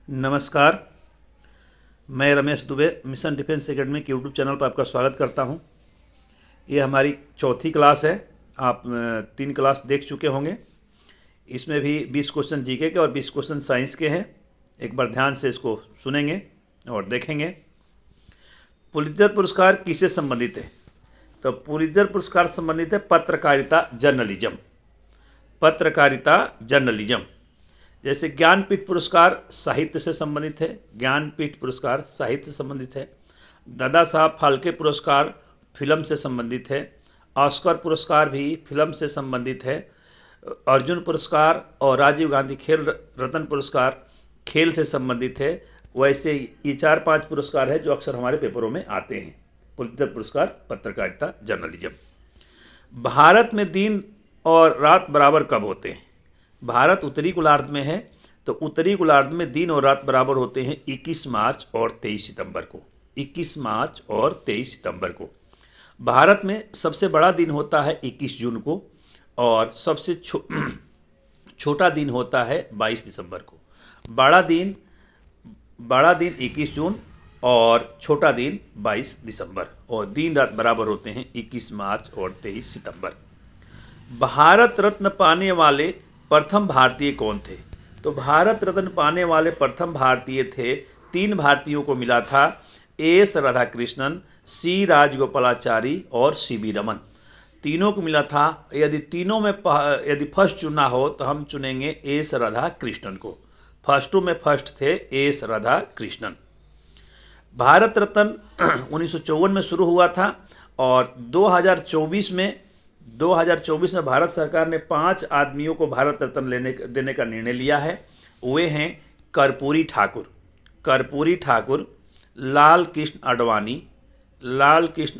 नमस्कार। मैं Ramesh Dubey mission defence academy के यूट्यूब चैनल पर आपका स्वागत करता हूं। ये हमारी चौथी क्लास है। आप 3 क्लास देख चुके होंगे। इसमें भी 20 क्वेश्चन जीके के और 20 क्वेश्चन साइंस के हैं। एक बार ध्यान से इसको सुनेंगे और देखेंगे। पुलित्जर पुरस्कार किससे संबंधित है? तो पुलित्जर पुरस्कार संबंधित है पत्रकारिता जर्नलिज्म। पत्रकारिता जर्नलिज्म। जैसे ज्ञानपीठ पुरस्कार साहित्य से संबंधित है, ज्ञानपीठ पुरस्कार साहित्य से संबंधित है। दादा साहब फाल्के पुरस्कार फिल्म से संबंधित है। ऑस्कर पुरस्कार भी फिल्म से संबंधित है। अर्जुन पुरस्कार और राजीव गांधी खेल रत्न पुरस्कार खेल से संबंधित है। वैसे ये 4-5 पुरस्कार है जो अक्सर हमारे पेपरों में आते हैं। पुलित्जर पुरस्कार पत्रकारिता जर्नलिज्म। भारत में दिन और रात बराबर कब होते हैं? भारत उत्तरी गोलार्ध में है, तो उत्तरी गोलार्ध में दिन और रात बराबर होते हैं 21 मार्च और 23 सितंबर को। 21 मार्च और 23 सितंबर को। भारत में सबसे बड़ा दिन होता है 21 जून को और सबसे छोटा दिन होता है 22 दिसंबर को। बड़ा दिन 21 जून और छोटा दिन 22 दिसंबर, और दिन रात बराबर होते हैं 21 मार्च और 23 सितंबर। भारत रत्न पाने वाले प्रथम भारतीय कौन थे? तो भारत रत्न पाने वाले प्रथम भारतीय थे, 3 भारतीयों को मिला था। एस राधाकृष्णन, सी राजगोपालाचारी और सीवी रमन। तीनों को मिला था। यदि तीनों में यदि फर्स्ट चुनना हो तो हम चुनेंगे एस राधाकृष्णन को। फर्स्टों में फर्स्ट थे एस राधाकृष्णन। भारत रत्न 1954 में शुरू हुआ था और 2024 में भारत सरकार ने 5 आदमियों को भारत रत्न देने का निर्णय लिया है। वे हैं कर्पूरी ठाकुर, लाल कृष्ण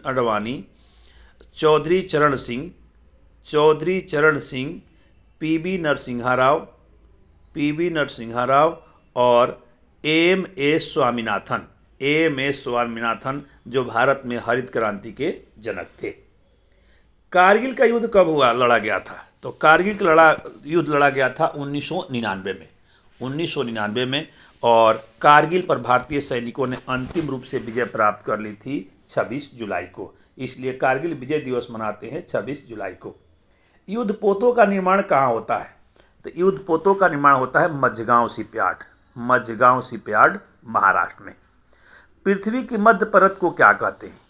अडवाणी, चौधरी चरण सिंह, पीबी नरसिम्हा राव और एम एस स्वामीनाथन, जो भारत में हरित क्रांति के जनक थे। कारगिल का युद्ध कब लड़ा गया था? तो कारगिल का युद्ध लड़ा गया था 1999 में, और कारगिल पर भारतीय सैनिकों ने अंतिम रूप से विजय प्राप्त कर ली थी 26 जुलाई को। इसलिए कारगिल विजय दिवस मनाते हैं 26 जुलाई को। युद्धपोतों का निर्माण कहाँ होता है? तो युद्धपोतों का निर्माण होता है मझगांव शिपयार्ड महाराष्ट्र में। पृथ्वी की मध्य परत को क्या कहते हैं?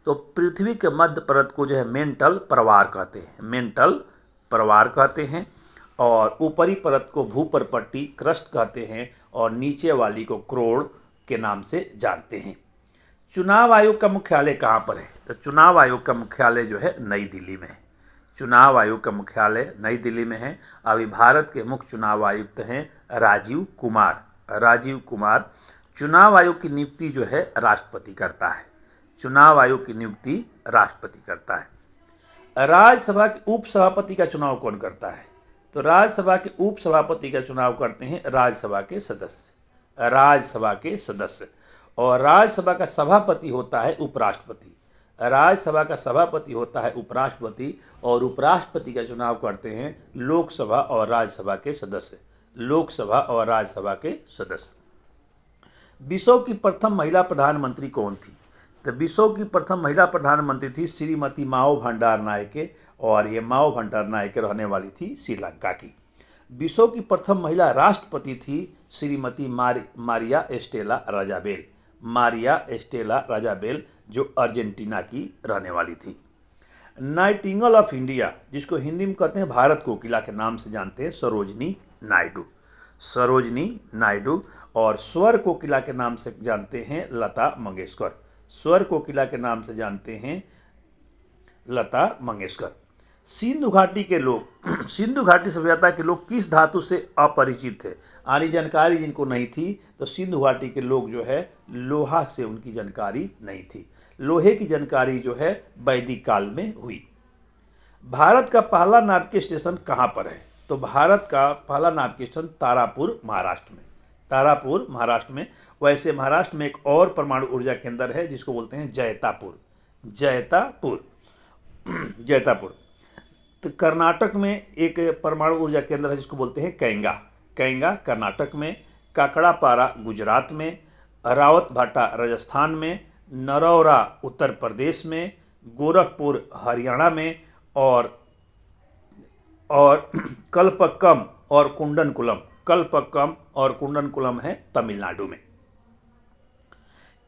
तो पृथ्वी के मध्य परत को जो है मेंटल प्रवार कहते हैं, और ऊपरी परत को भूपरपट्टी क्रस्ट कहते हैं, और नीचे वाली को क्रोड़ के नाम से जानते हैं। चुनाव आयोग का मुख्यालय कहाँ पर है? तो चुनाव आयोग का मुख्यालय जो है नई दिल्ली में है। चुनाव आयोग का मुख्यालय नई दिल्ली में है। अभी भारत के मुख्य चुनाव आयुक्त हैं राजीव कुमार। चुनाव आयोग की नियुक्ति जो है राष्ट्रपति करता है। राज्यसभा के उपसभापति का चुनाव कौन करता है? तो राज्यसभा के उपसभापति का चुनाव करते हैं राज्यसभा के सदस्य। और राज्यसभा का सभापति होता है उपराष्ट्रपति। और उपराष्ट्रपति का चुनाव करते हैं लोकसभा और राज्यसभा के सदस्य। विश्व की प्रथम महिला प्रधानमंत्री कौन थी? तो विश्व की प्रथम महिला प्रधानमंत्री थी श्रीमती माओ भंडार नायके, और ये माओ भंडार नायके रहने वाली थी श्रीलंका की। विश्व की प्रथम महिला राष्ट्रपति थी श्रीमती मारिया एस्टेला राजाबेल, जो अर्जेंटीना की रहने वाली थी। नाइटिंगेल ऑफ इंडिया, जिसको हिंदी में कहते हैं भारत कोकिला के नाम से जानते हैं, सरोजनी नायडू। और स्वर कोकिला के नाम से जानते हैं लता मंगेशकर। सिंधु घाटी सभ्यता के लोग किस धातु से अपरिचित थे? आनी जानकारी जिनको नहीं थी, तो सिंधु घाटी के लोग जो है लोहा से उनकी जानकारी नहीं थी। लोहे की जानकारी जो है वैदिक काल में हुई। भारत का पहला नाभिकीय स्टेशन कहाँ पर है? तो भारत का पहला नाभिकीय स्टेशन तारापुर महाराष्ट्र में। वैसे महाराष्ट्र में एक और परमाणु ऊर्जा केंद्र है जिसको बोलते हैं जैतापुर। तो कर्नाटक में एक परमाणु ऊर्जा केंद्र है जिसको बोलते हैं कैंगा कर्नाटक में। काकड़ापारा गुजरात में, रावतभाटा राजस्थान में, नरौरा उत्तर प्रदेश में, गोरखपुर हरियाणा में और कल्पक्कम और कुंडनकुलम है तमिलनाडु में।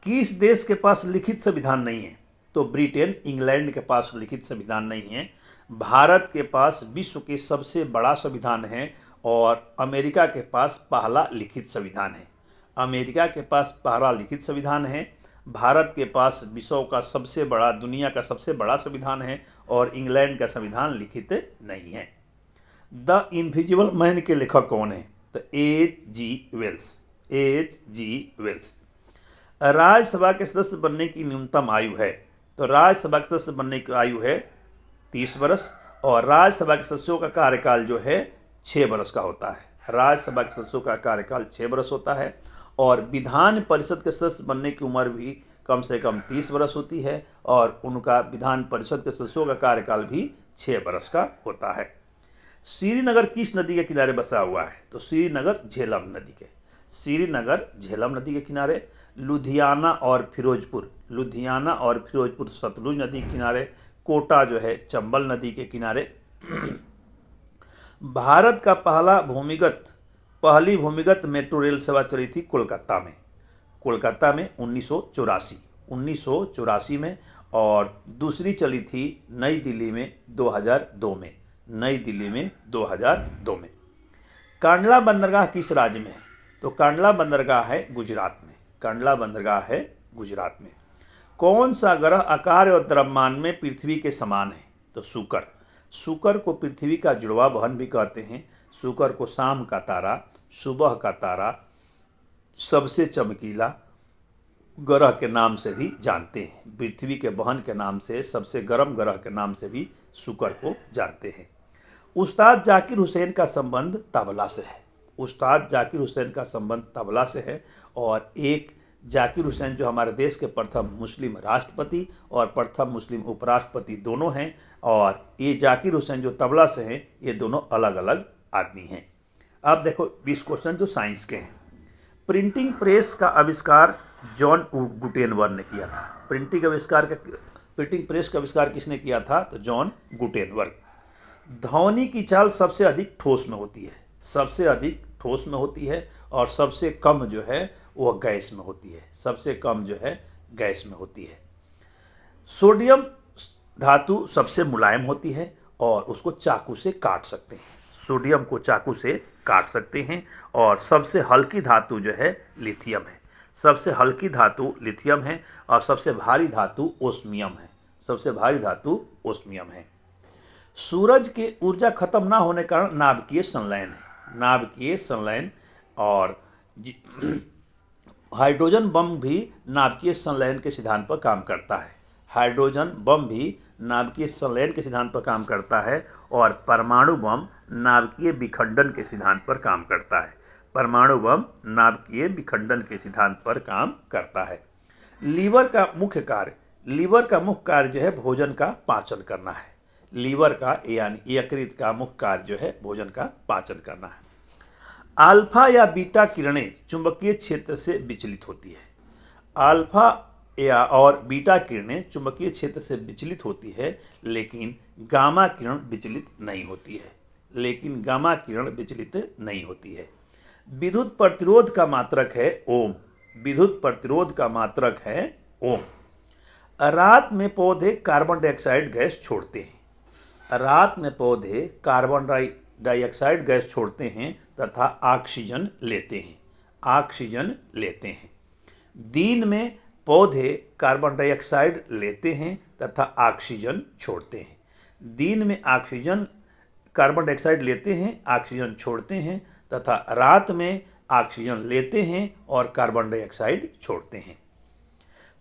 किस देश के पास लिखित संविधान नहीं है? तो ब्रिटेन, इंग्लैंड के पास लिखित संविधान नहीं है। भारत के पास विश्व के सबसे बड़ा संविधान है और अमेरिका के पास पहला लिखित संविधान है। अमेरिका के पास पहला लिखित संविधान है। भारत के पास विश्व का सबसे बड़ा, दुनिया का सबसे बड़ा संविधान है और इंग्लैंड का संविधान लिखित नहीं है। द इनविजिबल मैन के लेखक कौन है? तो H.G. वेल्स। राज्यसभा के सदस्य बनने की न्यूनतम आयु है? तो राज्यसभा के सदस्य बनने की आयु है 30 वर्ष और राज्यसभा के सदस्यों का कार्यकाल जो है 6 वर्ष का होता है। राज्यसभा के सदस्यों का कार्यकाल 6 वर्ष होता है और विधान परिषद के सदस्य बनने की उम्र भी कम से कम 30 वर्ष होती है और उनका विधान परिषद के सदस्यों का कार्यकाल भी 6 वर्ष का होता है। श्रीनगर किस नदी के किनारे बसा हुआ है? तो श्रीनगर झेलम नदी के किनारे। लुधियाना और फिरोजपुर सतलुज नदी के किनारे। कोटा जो है चंबल नदी के किनारे। भारत का पहली भूमिगत मेट्रो रेल सेवा चली थी कोलकाता में 1984 में और दूसरी चली थी नई दिल्ली में 2002 में। कांडला बंदरगाह किस राज्य में है? तो कांडला बंदरगाह है गुजरात में। कौन सा ग्रह आकार और द्रव्यमान में पृथ्वी के समान है? तो शुक्र को पृथ्वी का जुड़वा बहन भी कहते हैं। शुक्र को शाम का तारा, सुबह का तारा, सबसे चमकीला ग्रह के नाम से भी जानते हैं। पृथ्वी के बहन के नाम से, सबसे गर्म ग्रह के नाम से भी शुक्र को जानते हैं। उस्ताद जाकिर हुसैन का संबंध तबला से है और एक जाकिर हुसैन जो हमारे देश के प्रथम मुस्लिम राष्ट्रपति और प्रथम मुस्लिम उपराष्ट्रपति दोनों हैं और ये जाकिर हुसैन जो तबला से हैं ये दोनों अलग अलग आदमी हैं। अब देखो 20 क्वेश्चन जो साइंस के हैं। प्रिंटिंग प्रेस का आविष्कार जॉन गुटेनबर्ग ने किया था। प्रिंटिंग प्रेस का आविष्कार किसने किया था? तो जॉन गुटेनबर्ग। ध्वनि की चाल सबसे अधिक ठोस में होती है और सबसे कम जो है वह गैस में होती है। सोडियम धातु सबसे मुलायम होती है और उसको चाकू से काट सकते हैं। और सबसे हल्की धातु जो है लिथियम है। और सबसे भारी धातु ओस्मियम है। सूरज के ऊर्जा खत्म ना होने के कारण नाभिकीय संलयन और हाइड्रोजन बम भी नाभिकीय संलयन के सिद्धांत पर काम करता है। और परमाणु बम नाभिकीय विखंडन के सिद्धांत पर काम करता है। लीवर का मुख्य कार्य जो है भोजन का पाचन करना है। यकृत का मुख्य कार्य जो है भोजन का पाचन करना है। अल्फा या बीटा किरणें चुंबकीय क्षेत्र से विचलित होती है। अल्फा या और बीटा किरणें चुंबकीय क्षेत्र से विचलित होती है लेकिन गामा किरण विचलित नहीं होती है। विद्युत प्रतिरोध का मात्रक है ओम। रात में पौधे कार्बन डाइऑक्साइड गैस छोड़ते हैं तथा ऑक्सीजन लेते हैं। दिन में पौधे कार्बन डाइऑक्साइड लेते हैं तथा ऑक्सीजन छोड़ते हैं। कार्बन डाइऑक्साइड लेते हैं, ऑक्सीजन छोड़ते हैं तथा रात में ऑक्सीजन लेते हैं और कार्बन डाइऑक्साइड छोड़ते हैं।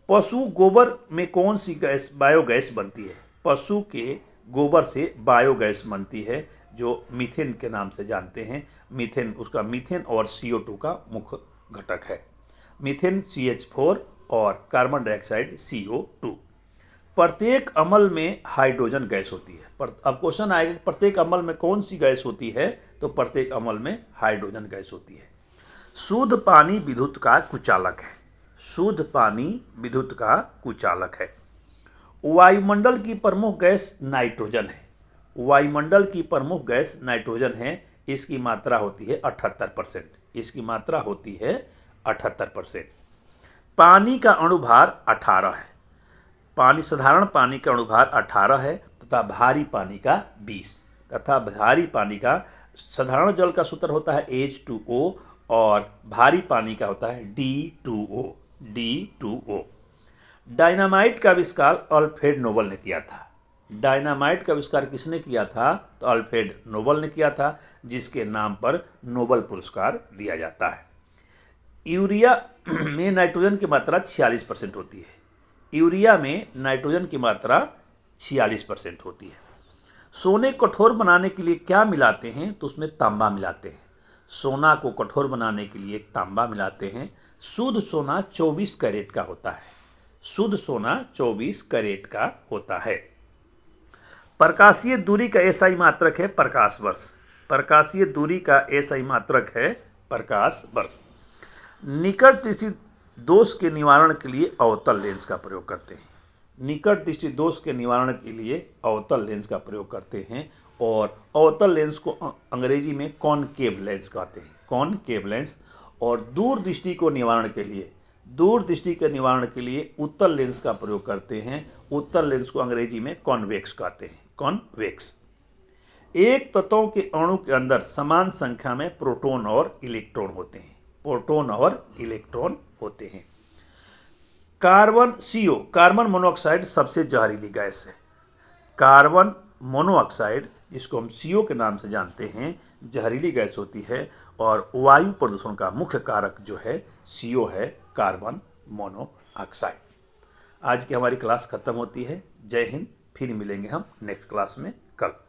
पशु गोबर में कौन सी बायोगैस बनती है? पशु के गोबर से बायोगैस बनती है जो मीथेन के नाम से जानते हैं। मीथेन और CO2 का मुख्य घटक है। मीथेन CH4 और कार्बन डाइऑक्साइड CO2। प्रत्येक अम्ल में हाइड्रोजन गैस होती है। अब क्वेश्चन आएगा प्रत्येक अम्ल में कौन सी गैस होती है? तो प्रत्येक अम्ल में हाइड्रोजन गैस होती है। शुद्ध पानी विद्युत का कुचालक है। शुद्ध पानी विद्युत का कुचालक है। वायुमंडल की प्रमुख गैस नाइट्रोजन है। वायुमंडल की प्रमुख गैस नाइट्रोजन है। इसकी मात्रा होती है 78%। इसकी मात्रा होती है 78%। पानी का अणुभार 18 है। पानी, साधारण पानी का अणुभार 18 है तथा भारी पानी का 20 तथा भारी पानी का, साधारण जल का सूत्र होता है H2O और भारी पानी का होता है D2O। D2O। डायनामाइट का आविष्कार अल्फ्रेड नोबल ने किया था। डायनामाइट का आविष्कार किसने किया था? तो अल्फ्रेड नोबल ने किया था, जिसके नाम पर नोबल पुरस्कार दिया जाता है। यूरिया में नाइट्रोजन की मात्रा 46% होती है। यूरिया में नाइट्रोजन की मात्रा 46% होती है। सोने को कठोर बनाने के लिए क्या मिलाते हैं? तो उसमें तांबा मिलाते हैं। सोना को कठोर बनाने के लिए तांबा मिलाते हैं। शुद्ध सोना 24 कैरेट का होता है। शुद्ध सोना 24 कैरेट का होता है। प्रकाशीय दूरी का एसआई मात्रक है प्रकाश वर्ष। प्रकाशीय दूरी का एसआई मात्रक है प्रकाश वर्ष। निकट दृष्टि दोष के निवारण के लिए अवतल लेंस का प्रयोग करते हैं। निकट दृष्टि दोष के निवारण के लिए अवतल लेंस का प्रयोग करते हैं और अवतल लेंस को अंग्रेजी में कॉनकेव लेंस कहते हैं। Concave lens. और दूर दृष्टि को निवारण के लिए, दूर दृष्टि के निवारण के लिए उत्तल लेंस का प्रयोग करते हैं। उत्तल लेंस को अंग्रेजी में कॉन्वेक्स कहते हैं। कॉन्वेक्स। एक तत्वों के अणु के अंदर समान संख्या में प्रोटॉन और इलेक्ट्रॉन होते हैं। प्रोटॉन और इलेक्ट्रॉन होते हैं। कार्बन CO, कार्बन मोनोऑक्साइड सबसे जहरीली गैस है। कार्बन मोनोऑक्साइड, जिसको हम CO के नाम से जानते हैं, जहरीली गैस होती है और वायु प्रदूषण का मुख्य कारक जो है CO है, कार्बन मोनोऑक्साइड। आज की हमारी क्लास खत्म होती है। जय हिंद। फिर मिलेंगे हम नेक्स्ट क्लास में कल।